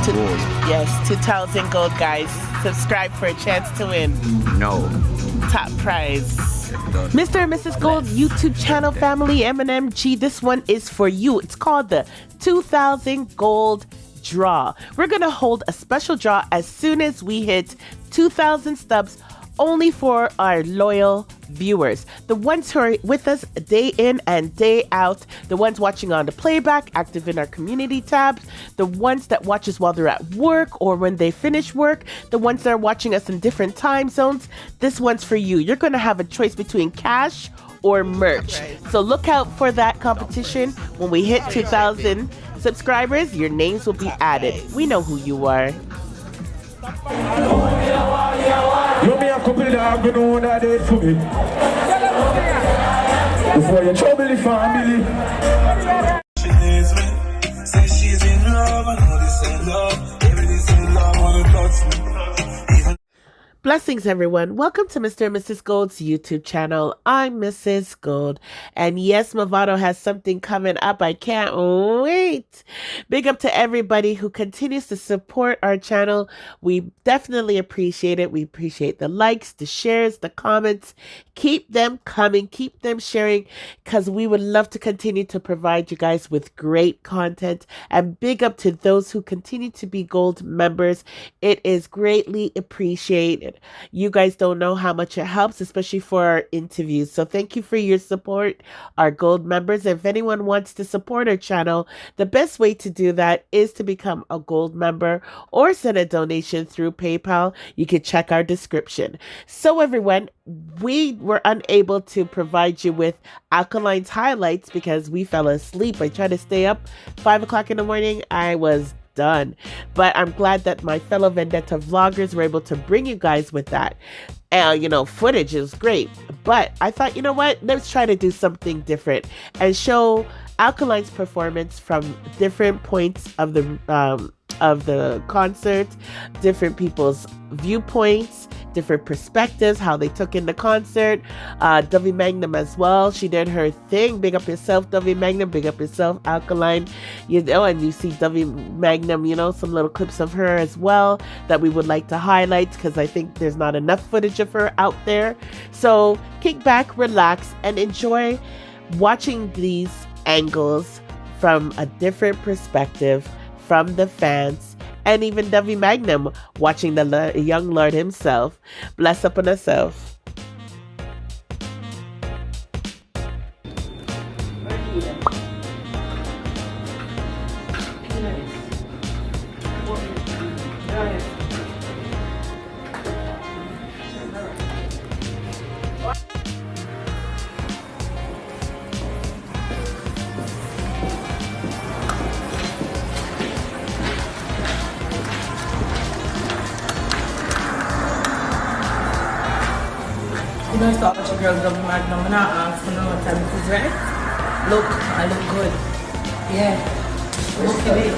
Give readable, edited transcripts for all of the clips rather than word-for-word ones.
gold. Yes, 2,000 gold, guys. Subscribe for a chance to win. No. Top prize. Mr. and Mrs. Gold YouTube channel family, M&MG, this one is for you. It's called the 2,000 gold draw. We're gonna hold a special draw as soon as we hit 2,000 stubs, only for our loyal viewers, the ones who are with us day in and day out, the ones watching on the playback, active in our community tabs, the ones that watch us while they're at work or when they finish work, the ones that are watching us in different time zones. This one's for you. You're going to have a choice between cash or merch. So look out for that competition. When we hit 2,000 subscribers, your names will be added. We know who you are. You may have couple that going on that date for me. Before you trouble the family. She needs me. Say she's in love. I know this ain't love. Everything's in love. Wanna touch me. Blessings, everyone. Welcome to Mr. and Mrs. Gold's YouTube channel. I'm Mrs. Gold. And yes, Movado has something coming up. I can't wait. Big up to everybody who continues to support our channel. We definitely appreciate it. We appreciate the likes, the shares, the comments. Keep them coming. Keep them sharing, because we would love to continue to provide you guys with great content. And big up to those who continue to be Gold members. It is greatly appreciated. You guys don't know how much it helps, especially for our interviews. So thank you for your support, our Gold members. If anyone wants to support our channel, the best way to do that is to become a Gold member or send a donation through PayPal. You can check our description. So everyone, we were unable to provide you with Alkaline's highlights because we fell asleep. I tried to stay up 5 o'clock in the morning. I was done, but I'm glad that my fellow Vendetta vloggers were able to bring you guys with that. Footage is great, but I thought, you know what, let's try to do something different and show Alkaline's performance from different points of the concert, different people's viewpoints, different perspectives, how they took in the concert. Dovey Magnum as well, she did her thing. Big up yourself, Dovey Magnum. Big up yourself, Alkaline. And you see Dovey Magnum, some little clips of her as well that we would like to highlight, because I think there's not enough footage of her out there. So kick back, relax, and enjoy watching these angles from a different perspective from the fans, and even Dovey Magnum watching the young Lord himself. Bless up on herself. You don't stop with your girl Dovey Magnum. I'm not asking no time it is right. Look, I look good. Yeah. Look at it.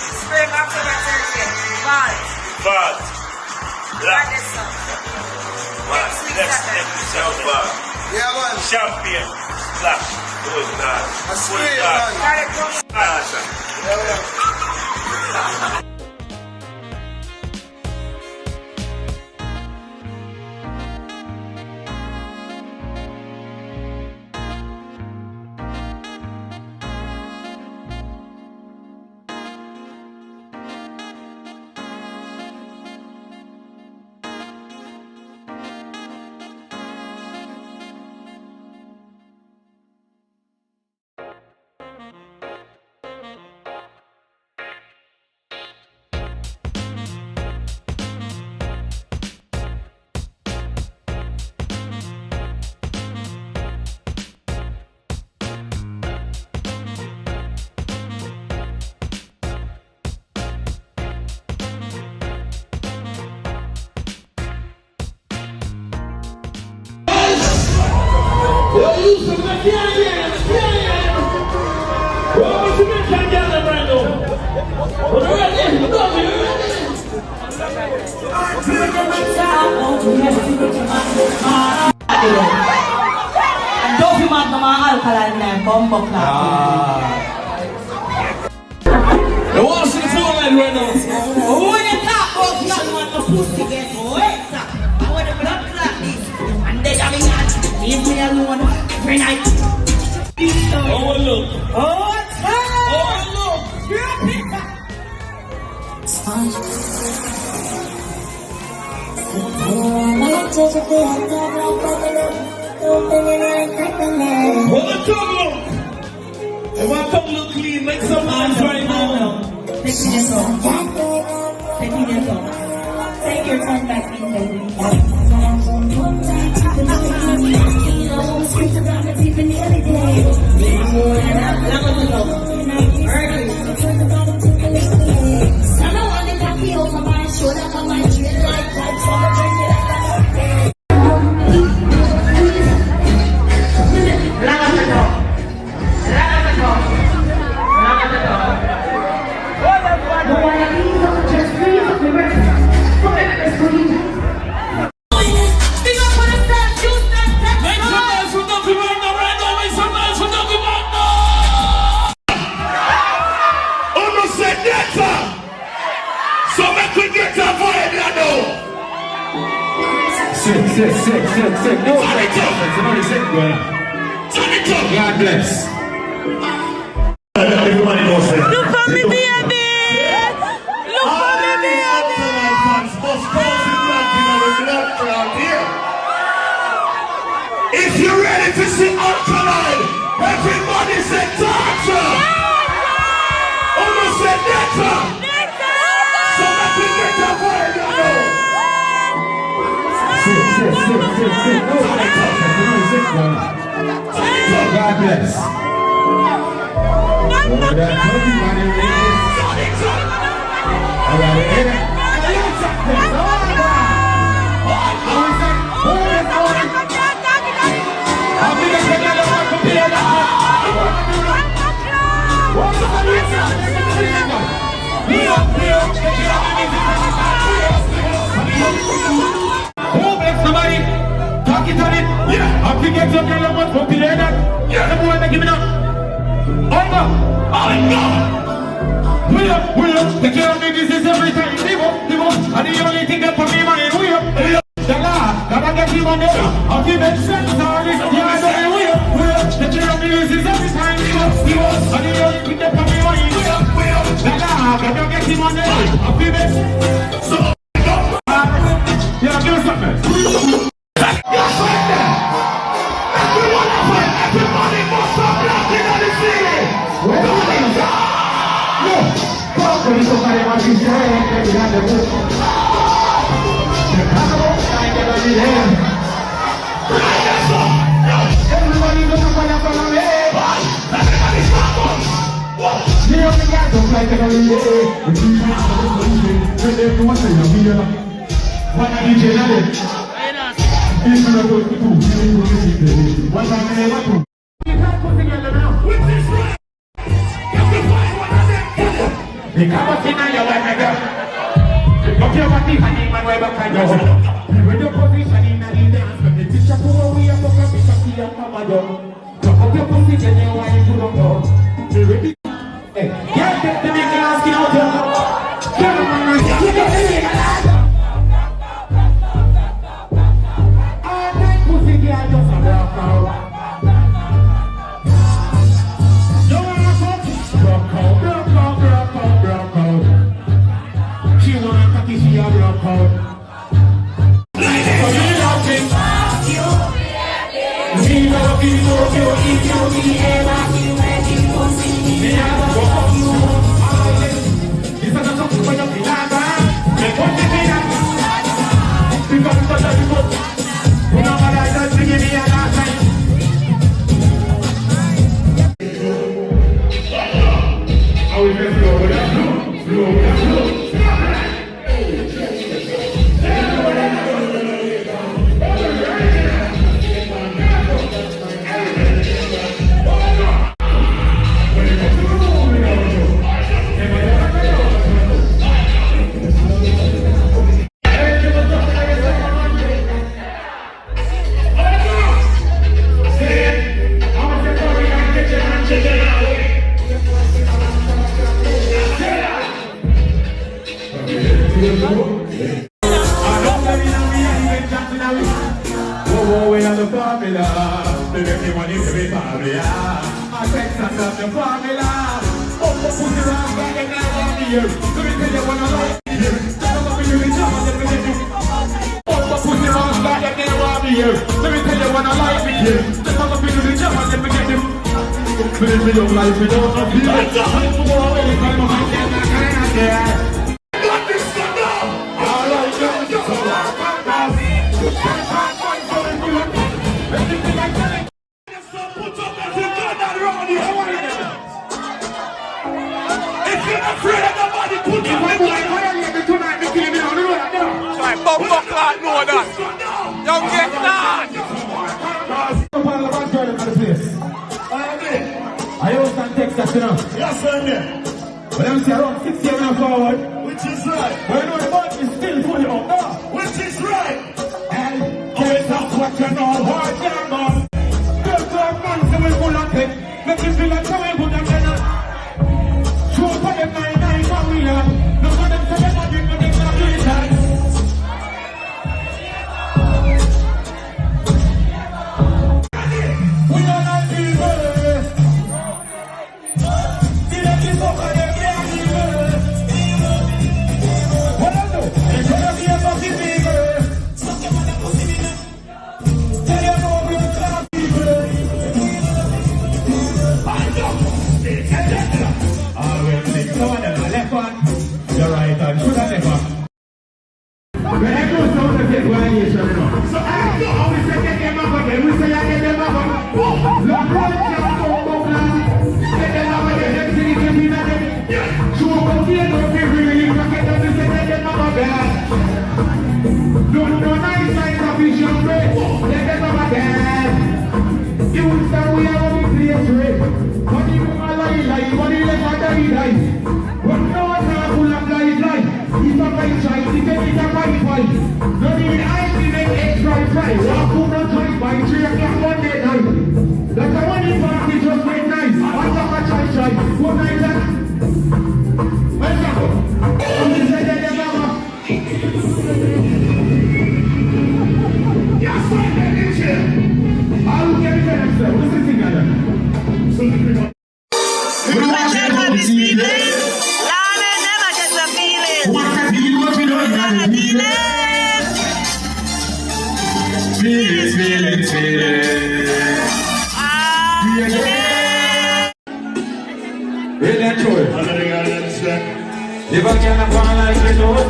Scream after my turkey. Bad. Bad. Black. Yeah, man. Champion. Black. Good man. I scream, man. Dovey Magnum and Alkaline and bumbo clap. I want to see the floor line right now. Oh, when you talk about young man, the pussy get wet. I want the blood clot this. And then I mean, leave me alone every night. Oh, look. Oh, time. Oh, look. You're a pizza. What the tongue look? If my tongue look clean, make some noise right now. Take your song. Take your song. Take your tongue back in, baby. Sick. No, God bless. Everybody knows that. Look for me, baby! Look for me, baby! If you're ready to see Alkaline, everybody say torture! Almost said Netta! So let me get that fire down. God bless. Somebody talk it on it. Yeah. I think it's okay. I want to be there. Yeah. Everyone, give it up. Over. We up. Take care of me. This is every time. Live up. And the only thing that for me, man, we up. Gotta get him on there. I'll give it sense. Yeah, we up. Take care of me. This is every time. Live up. And the only thing that for me, man, we up. Gotta get him on there. I'll give it. Yeah, give us something. Yes, right there. Everyone up there. Everybody must stop laughing at the ceiling. Where do we go? No. Somebody wants to say, maybe not the book. The camera, I never did him. Everybody look up on your head. Everybody stop us. The only guy don't like it on the day. If you can't stop it, then everyone say, you're here. What are you doing? This is not what to do. What are you doing? You can't put together now. With this right. You can find one of them. You can't put in your wife, my girl. Look your body, honey, man, where back I go. When your position in the dance, when the teacher go away, I'm going to be happy and mama done. Look up your position, you want you to know. You ready? Hey, yeah, get the big glass, get out there. Get on my right. Get it. I just a rock out. You wanna fuck? Rock out. She wanna cocky, she a rock out. So you love it. Me love you, if you ever feel like you pussy. Me have a fuck you. Texas of the formula. Oh, the pussy rock back and now I'm here. Let me tell you what I like here. Tell them what we do the job and then we get you. Oh, the pussy rock back and now I'm here. Let me tell you what I like here. Tell them what we do the job and then we get you. Please me don't like me, don't know feel it. I'm going to tell you my damn I can't get. Got this stuff now. All right, so I'm back. Everything I tell you. Put up and turn that around here. If you're not afraid of nobody, put your hand up. Why are you tonight? You're killing me on the road. Try bump up like no that. Don't get that. I Houston, Texas, you know. Yes, sir. But I'm saying around 6 years now forward. Which is right. But you know the ball is still fully up now. Which is right. And get up what you know, what you know. Just a man so we pull up it. Make you feel like we put them in a. Show for them 9-9 for we love. No for them say them not drink, but them not do it right. We don't like people. If I can't find like it, no one.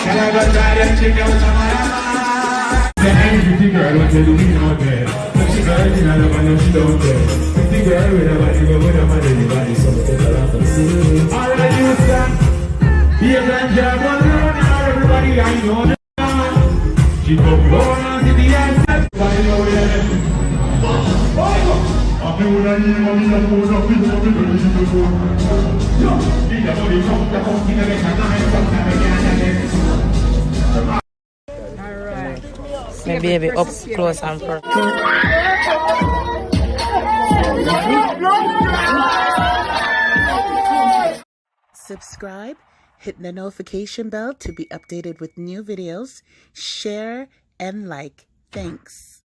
Can I go try and check out some of the pretty girl what you doing out there? She girl in a love and she don't care. Pretty girl with a body go with a man in the body, so take her off and see. Alright, you stand. Be a grand job on the road now, everybody I know now. She go going on to the answer. Why you know where? I'm going to need money and more of it, I'm going to need to go. Yo, need a body from the pumpkin again, and Alright. My baby up close and personal. Subscribe, hit the notification bell to be updated with new videos, share, and like. Thanks.